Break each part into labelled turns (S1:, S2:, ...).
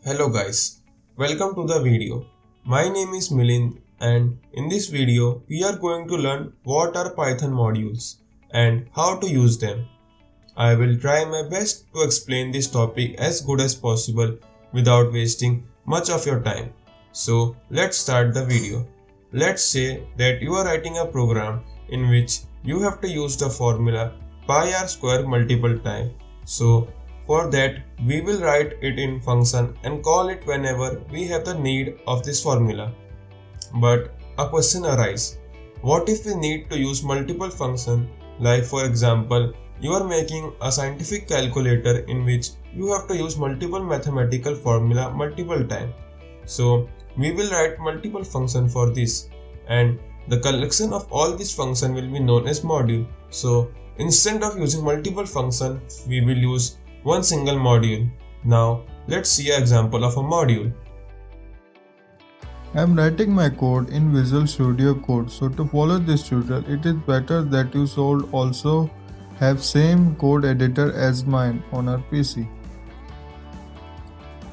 S1: Hello guys, welcome to the video. My name is Milind and in this video we are going to learn what are Python modules and how to use them. I will try my best to explain this topic as good as possible without wasting much of your time. So let's start the video. Let's say that you are writing a program in which you have to use the formula pi r square multiple times. So for that, we will write it in function and call it whenever we have the need of this formula. But a question arises. What if we need to use multiple functions, like for example, you are making a scientific calculator in which you have to use multiple mathematical formula multiple times. So we will write multiple functions for this, and the collection of all these functions will be known as module. So instead of using multiple functions, we will use one single module. Now let's see an example of a module.
S2: I am writing my code in Visual Studio Code, so to follow this tutorial it is better that you should also have same code editor as mine on our PC.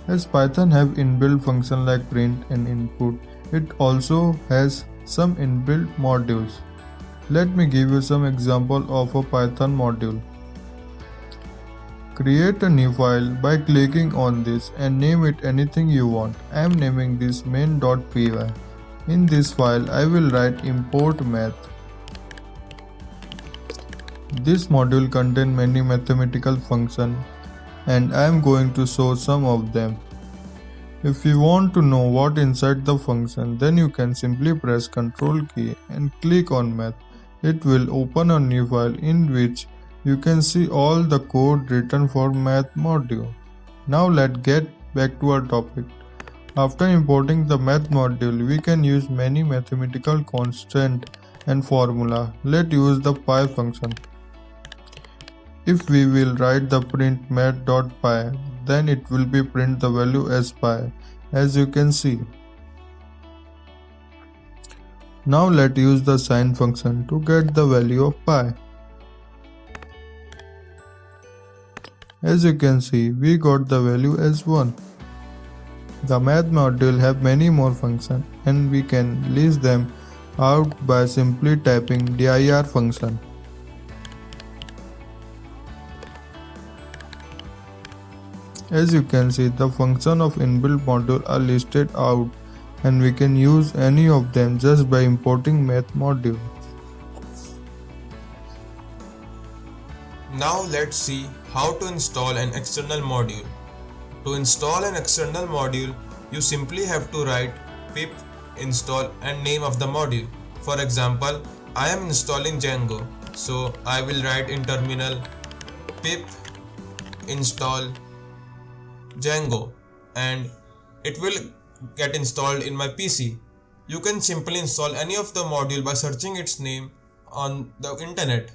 S2: As Python have inbuilt function like print and input, it also has some inbuilt modules. Let me give you some example of a Python module. Create a new file by clicking on this and name it anything you want. I am naming this main.py. In this file I will write import math. This module contains many mathematical functions and I am going to show some of them. If you want to know what inside the function, then you can simply press Ctrl key and click on math. It will open a new file in which you can see all the code written for math module. Now let's get back to our topic. After importing the math module, we can use many mathematical constant and formula. Let's use the pi function. If we will write the print math.py, then it will be print the value as pi, as you can see. Now let's use the sign function to get the value of pi. As you can see, we got the value as 1. The math module have many more functions and we can list them out by simply typing dir function. As you can see, the function of inbuilt module are listed out and we can use any of them just by importing math module.
S1: Now let's see how to install an external module. To install an external module, you simply have to write pip install and name of the module. For example, I am installing Django, so I will write in terminal pip install Django and it will get installed in my PC. You can simply install any of the module by searching its name on the internet.